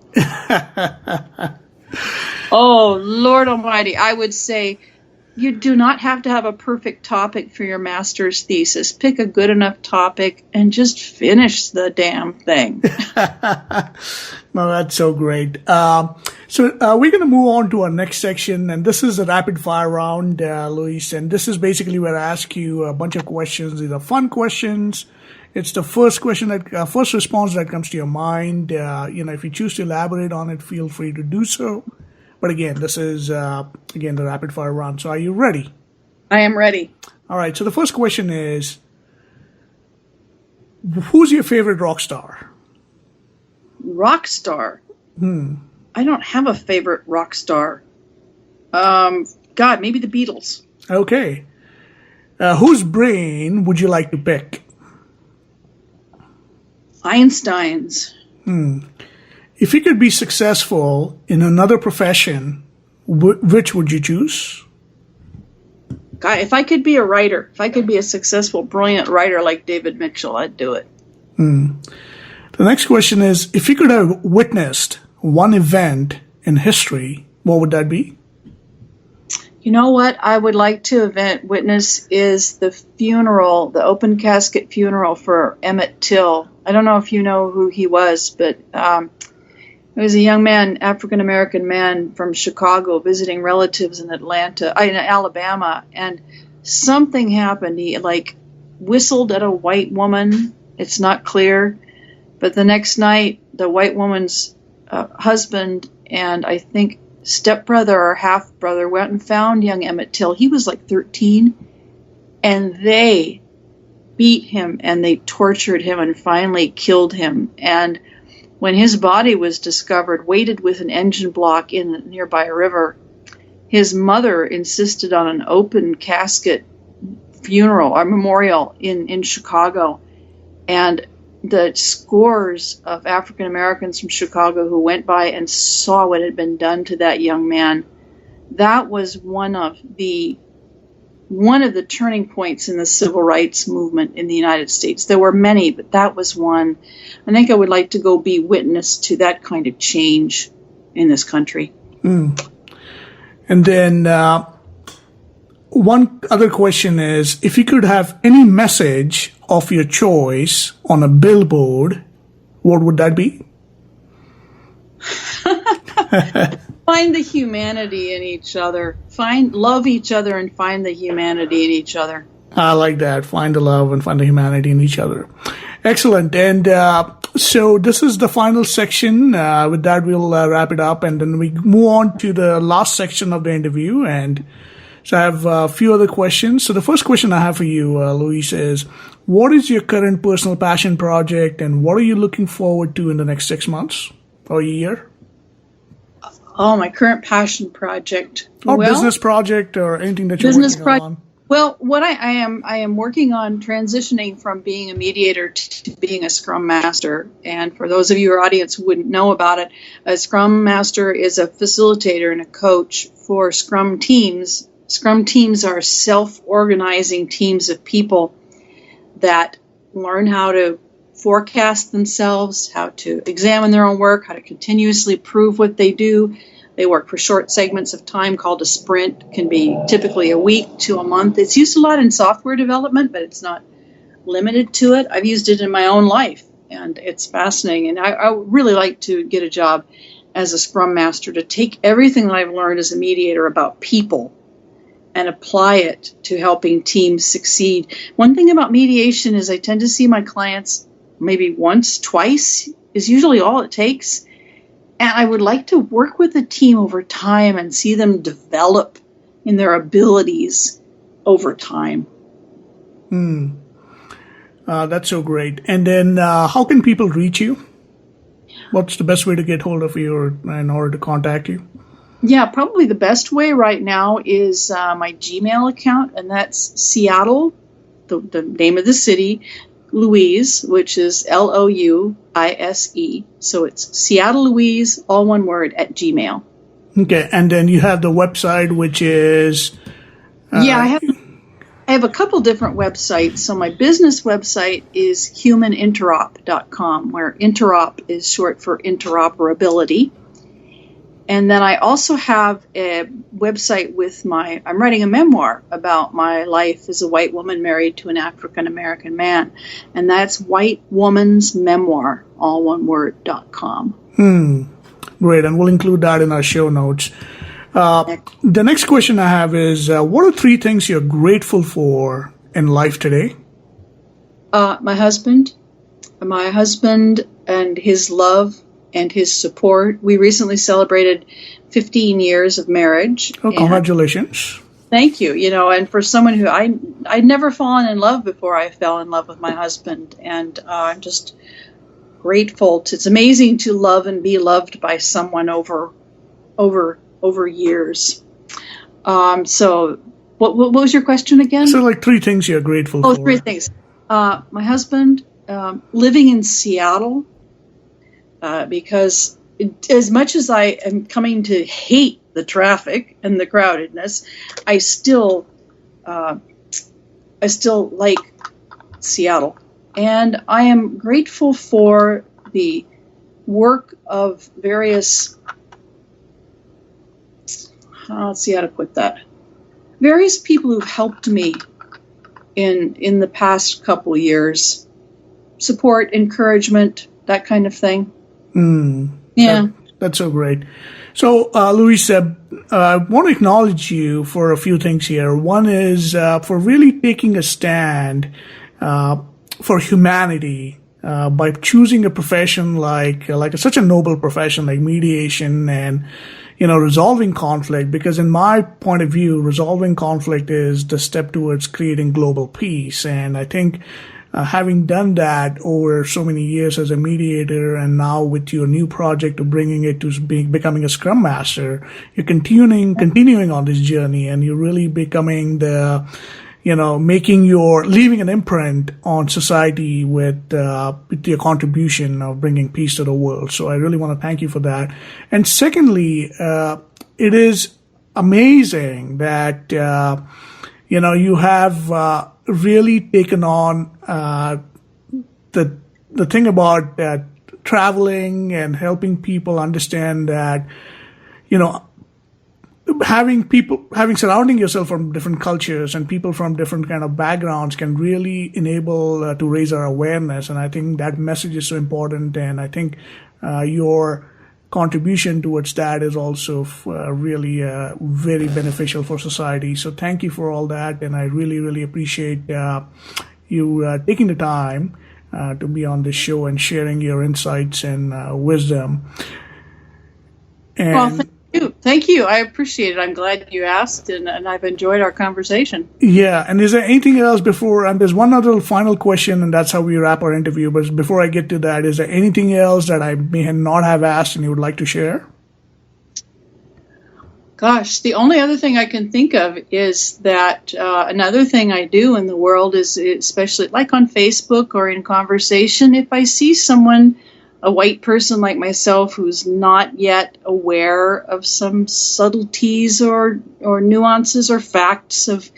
Oh, Lord Almighty. I would say you do not have to have a perfect topic for your master's thesis. Pick a good enough topic and just finish the damn thing. No, that's so great. So we're going to move on to our next section, and this is a rapid fire round, Louise. And this is basically where I ask you a bunch of questions. These are fun questions. It's the first question first response that comes to your mind. If you choose to elaborate on it, feel free to do so. But again, this is the rapid fire round. So are you ready? I am ready. All right. So the first question is, who's your favorite rock star? Rock star? I don't have a favorite rock star. God, maybe the Beatles. Okay. Whose brain would you like to pick? Einstein's. If you could be successful in another profession, which would you choose? God, if I could be a writer, if I could be a successful, brilliant writer like David Mitchell, I'd do it. The next question is, if you could have witnessed one event in history, what would that be? You know what I would like to witness is the funeral, the open casket funeral for Emmett Till. I don't know if you know who he was, but he was a young man, African-American man from Chicago visiting relatives in Alabama, and something happened. He whistled at a white woman. It's not clear, but the next night, the white woman's husband and I think stepbrother or half-brother went and found young Emmett Till. He was 13, and they beat him and they tortured him and finally killed him. And when his body was discovered, weighted with an engine block in a nearby river, his mother insisted on an open casket funeral or memorial in Chicago. And the scores of African Americans from Chicago who went by and saw what had been done to that young man, that was one of the turning points in the civil rights movement in the United States. There were many, but that was one. I think I would like to go be witness to that kind of change in this country. And then one other question is, if you could have any message of your choice on a billboard, what would that be? Find the humanity in each other. Love each other and find the humanity in each other. I like that. Find the love and find the humanity in each other. Excellent. And so this is the final section. With that, we'll wrap it up, and then we move on to the last section of the interview. And so I have a few other questions. So the first question I have for you, Louise, is what is your current personal passion project, and what are you looking forward to in the next 6 months or a year? Oh, my current passion project. Or business project or anything that you're working on. Well, what I am working on transitioning from being a mediator to being a Scrum Master. And for those of you in our audience who wouldn't know about it, a Scrum Master is a facilitator and a coach for Scrum teams. Scrum teams are self-organizing teams of people that learn how to forecast themselves, how to examine their own work, how to continuously prove what they do. They work for short segments of time called a sprint. Can be typically a week to a month. It's used a lot in software development, but it's not limited to it. I've used it in my own life, and it's fascinating. And I would really like to get a job as a Scrum Master to take everything that I've learned as a mediator about people and apply it to helping teams succeed. One thing about mediation is I tend to see my clients maybe once, twice is usually all it takes. And I would like to work with a team over time and see them develop in their abilities over time. That's so great. And then how can people reach you? What's the best way to get hold of you or in order to contact you? Yeah, probably the best way right now is my Gmail account, and that's Seattle, the name of the city, Louise, which is Louise. So it's Seattle Louise, all one word, at Gmail. Okay, and then you have the website, which is... I have a couple different websites. So my business website is humaninterop.com, where interop is short for interoperability. And then I also have a website with I'm writing a memoir about my life as a white woman married to an African-American man. And that's whitewomansmemoir, all one word, .com. Great. And we'll include that in our show notes. The next question I have is, what are 3 things you're grateful for in life today? My husband and his love and his support. We recently celebrated 15 years of marriage. Oh, congratulations. Thank you. And for someone who I'd never fallen in love before I fell in love with my husband. And I'm just grateful. It's amazing to love and be loved by someone over years. So what was your question again? So 3 things you're grateful for. 3 things. My husband, living in Seattle, because as much as I am coming to hate the traffic and the crowdedness, I still like Seattle. And I am grateful for the work of various, let's see how to put that, various people who've helped me in the past couple of years. Support, encouragement, that kind of thing. Yeah. That's so great. So, Louise, I want to acknowledge you for a few things here. One is for really taking a stand for humanity by choosing a profession like such a noble profession like mediation and resolving conflict, because in my point of view, resolving conflict is the step towards creating global peace. And I think having done that over so many years as a mediator, and now with your new project of bringing it to becoming a Scrum Master, you're continuing on this journey, and you're really becoming leaving an imprint on society with your contribution of bringing peace to the world. So I really want to thank you for that. And secondly, it is amazing that, you have really taken on the thing about traveling and helping people understand that, surrounding yourself from different cultures and people from different kind of backgrounds can really enable to raise our awareness. And I think that message is so important. And I think your contribution towards that is also really very beneficial for society. So thank you for all that. And I really, really appreciate you taking the time to be on this show and sharing your insights and wisdom. And Thank you. I appreciate it. I'm glad you asked, and I've enjoyed our conversation. Yeah. And is there anything else before? And there's one other final question, and that's how we wrap our interview. But before I get to that, is there anything else that I may not have asked and you would like to share? Gosh, the only other thing I can think of is that another thing I do in the world is, especially like on Facebook or in conversation, if I see someone, a white person like myself, who's not yet aware of some subtleties or nuances or facts of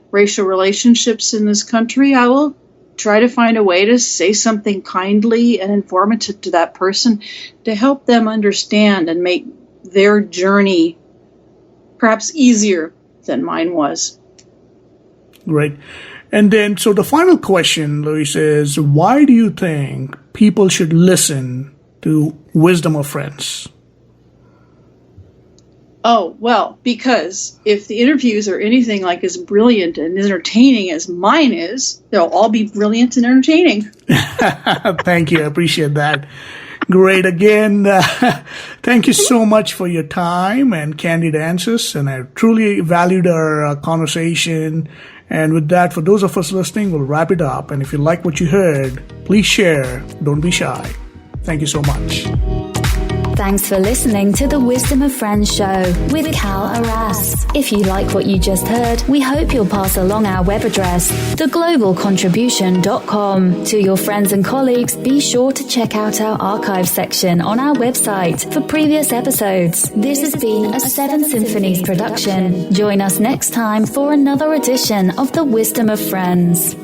racial relationships in this country, I will try to find a way to say something kindly and informative to that person to help them understand and make their journey perhaps easier than mine was. Great. And then, so the final question, Louise, is why do you think people should listen to Wisdom of Friends? Oh, well, because if the interviews are anything like as brilliant and entertaining as mine is, they'll all be brilliant and entertaining. Thank you. I appreciate that. Great. Again, thank you so much for your time and candid answers. And I truly valued our conversation. And with that, for those of us listening, we'll wrap it up. And if you like what you heard, please share. Don't be shy. Thank you so much. Thanks for listening to the Wisdom of Friends show with Cal Arras. If you like what you just heard, we hope you'll pass along our web address, theglobalcontribution.com. To your friends and colleagues, be sure to check out our archive section on our website for previous episodes. This has been a Seven Symphonies production. Join us next time for another edition of the Wisdom of Friends.